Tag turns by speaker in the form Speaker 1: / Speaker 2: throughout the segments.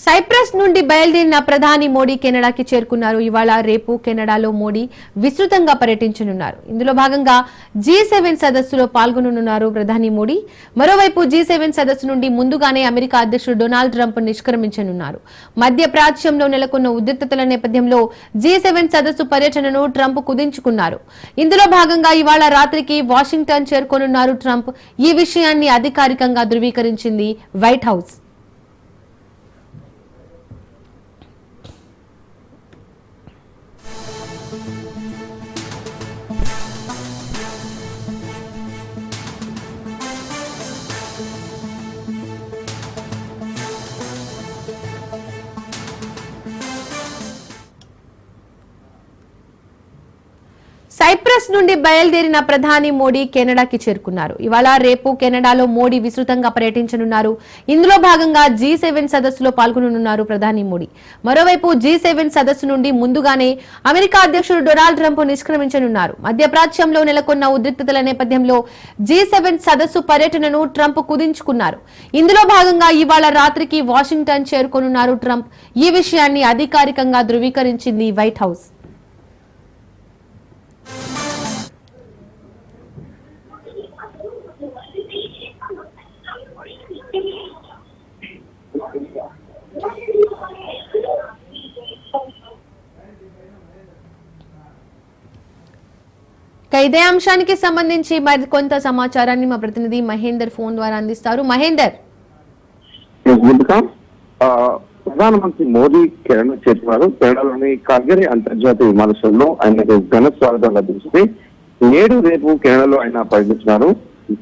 Speaker 1: Cypress నుండి బయలుదేరిన ప్రధాని మోడీ కెనడాకి చేరుకున్నారు. ఇవాళ రేపు కెనడాలో మోడీ విస్తృతంగా పర్యటించనున్నారు. ఇందులో భాగంగా G7 సదస్సులో పాల్గొననున్నారు ప్రధాని మోడీ. మరోవైపు G7 సదస్సు నుండి ముందుగానే అమెరికా అధ్యక్షుడు డొనాల్డ్ ట్రంప్ నిష్క్రమించనున్నారు. మధ్య ప్రాచ్యంలో నెలకొన్న ఉద్రిక్తతల నేపథ్యంలో G7 సదస్సు పర్యటనను ట్రంప్ కుదించుకున్నారు. ఇందులో భాగంగా ఇవాళ రాత్రికి వాషింగ్టన్ చేరుకోనున్నారు ట్రంప్. ఈ విషయాన్ని అధికారికంగా ధృవీకరించింది వైట్ హౌస్. సైప్రస్ నుండి బయలుదేరిన ప్రధాని మోడీ కెనడాకి చేరుకున్నారు. ఇవాళ రేపు కెనడాలో మోడీ విస్తృతంగా పర్యటించనున్నారు. ఇందులో భాగంగా G7 సదస్సులో పాల్గొననున్నారు ప్రధాని మోడీ. మరోవైపు G7 సదస్సు నుండి ముందుగానే అమెరికా అధ్యక్షుడు డొనాల్డ్ ట్రంప్ నిష్క్రమించనున్నారు. మధ్యప్రాచ్యంలో నెలకొన్న ఉద్రిక్తతల నేపథ్యంలో G7 సదస్సు పర్యటనను ట్రంప్ కుదించుకున్నారు. ఇందులో భాగంగా ఇవాళ రాత్రికి వాషింగ్టన్ చేరుకోనున్నారు ట్రంప్. ఈ విషయాన్ని అధికారికంగా ధృవీకరించింది వైట్ హౌస్. ఇదే అంశానికి సంబంధించి మరి కొంత సమాచారాన్ని మా ప్రతినిధి మహేందర్ ఫోన్ ద్వారా అందిస్తారు. మహేందర్,
Speaker 2: ప్రధానమంత్రి మోదీ కెనడా చేరుకున్నారు. కెనడాలోని కార్గిల్ అంతర్జాతీయ విమానాశ్రయంలో ఆయనకు ఘన స్వాగతం లభించింది. నేడు రేపు కెనడాలో ఆయన పర్యటిస్తున్నారు.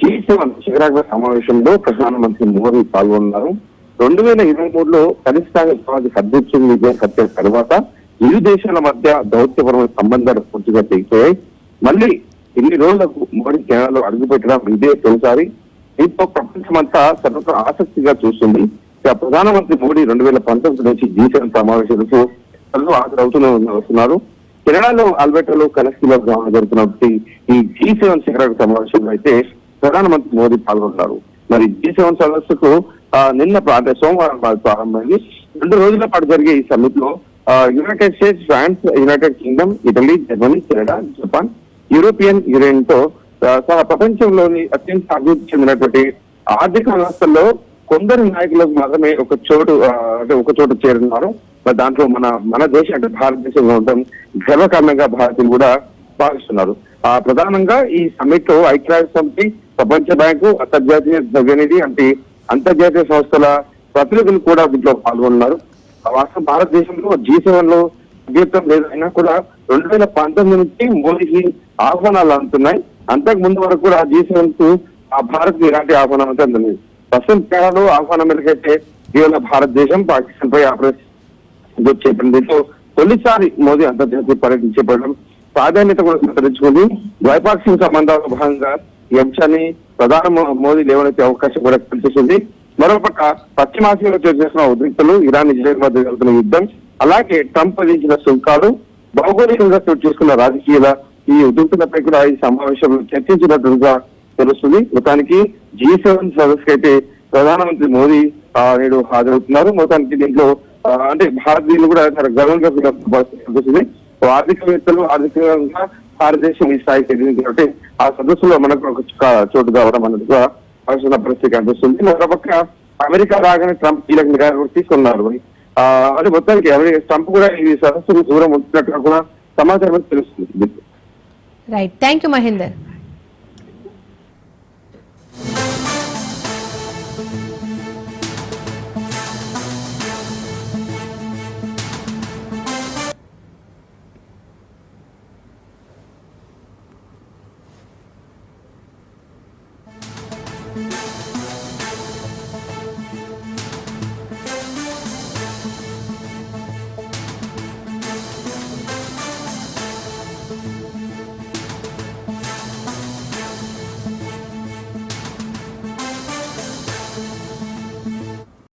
Speaker 2: G7 శిఖరాగ్ర సమావేశంలో ప్రధానమంత్రి మోదీ పాల్గొన్నారు. 2023లో కనిష్టాంగ సమాజ అధ్యక్షుడి విజయం కట్టిన తర్వాత ఇరు దేశాల మధ్య దౌత్యపరమైన సంబంధాలు పూర్తిగా తెగిపోయాయి. మళ్ళీ ఇన్ని రోజులకు మోడీ కెనడాలో అడుగుపెట్టడం ఇదే తొలిసారి. దీంతో ప్రపంచమంతా సర్వత్ర ఆసక్తిగా చూస్తుంది. ప్రధానమంత్రి మోడీ 2019 నుంచి G7 సమావేశాలకు హాజరవుతూనే వస్తున్నారు. కెనడాలో ఆల్బర్టాలో కనెక్టిలో జరుగుతున్నటువంటి ఈ G7 శిఖరాగ్ర సమావేశంలో అయితే ప్రధానమంత్రి మోదీ పాల్గొన్నారు. మరి G7 సదస్సుకు నిన్న సోమవారం ప్రారంభమైంది. 2 రోజుల పాటు జరిగే ఈ సమ్మిట్ లో United States, France, United Kingdom, Italy, Germany, Canada, Japan, European Union తో సహా ప్రపంచంలోని అత్యంత అభివృద్ధి చెందినటువంటి ఆర్థిక వ్యవస్థల్లో కొందరు నాయకులకు మాత్రమే ఒక చోటు చేరున్నారు. దాంట్లో మన దేశం అంటే భారతదేశంలో ఉండడం గర్వకారణంగా భారతీయులు కూడా భావిస్తున్నారు. ప్రధానంగా ఈ సమ్మిట్ లో ఐక్యరాజ్య సమితి, ప్రపంచ బ్యాంకు, అంతర్జాతీయ ద్రవ్యనిధి అంటే అంతర్జాతీయ సంస్థల ప్రతినిధులు కూడా దీంట్లో పాల్గొన్నారు. వాస్తవం భారతదేశంలో G7 లో అభ్యర్థం లేదైనా కూడా 2019 నుంచి మోదీకి ఆహ్వానాలు అందుతున్నాయి. అంతకు ముందు వరకు కూడా G7 కు భారత్ ఎలాంటి ఆహ్వానం అంటే అందలేదు. ప్రస్తుతం కెనడాలో ఆహ్వానం ఎలాగైతే కేవలం భారతదేశం పాకిస్తాన్ పై ఆపరేషన్ చేపట్టింది. దీంతో తొలిసారి మోదీ అంతర్జాతీయ పర్యటన చేపట్టడం ప్రాధాన్యత కూడా సంతరించుకుంది. ద్వైపాక్షిక సంబంధాల భాగంగా ఈ అంశాన్ని ప్రధాని మోదీ లేవనెత్తే అవకాశం కూడా కనిపిస్తుంది. మరోపక్క పశ్చిమాసియాలో చోటు చేసిన ఉద్రిక్తలు, ఇరాన్, ఇజ్రాయెల్ మధ్య జరుగుతున్న యుద్ధం, అలాగే ట్రంప్ విధించిన సుంకాలు, భౌగోళికంగా చోటు చేసుకున్న రాజకీయాల ఈ ఉద్రిక్తలపై కూడా ఈ సమావేశంలో చర్చించినట్లుగా తెలుస్తుంది. మొత్తానికి G7 సదస్సుకి అయితే ప్రధానమంత్రి మోదీ నేడు హాజరవుతున్నారు. మొత్తానికి దీంట్లో అంటే భారతీయులు కూడా గర్వంగా కనిపిస్తుంది. ఆర్థికవేత్తలు ఆర్థికంగా భారతదేశం ఈ స్థాయికి ఎదిగింది కాబట్టి ఆ సదస్సులో మనకు ఒక చోటు కావడం అన్నట్టుగా పరిస్థితి పరిస్థితి కనిపిస్తుంది. మరోపక్క అమెరికా రాగానే ట్రంప్ కీలక నిర్ణయాలు తీసుకున్నారు. అంటే మొత్తానికి ట్రంప్ కూడా ఈ సదస్సుకు దూరం ఉంటున్నట్టుగా కూడా సమాచారం తెలుస్తుంది.
Speaker 1: Right, thank you Mahender.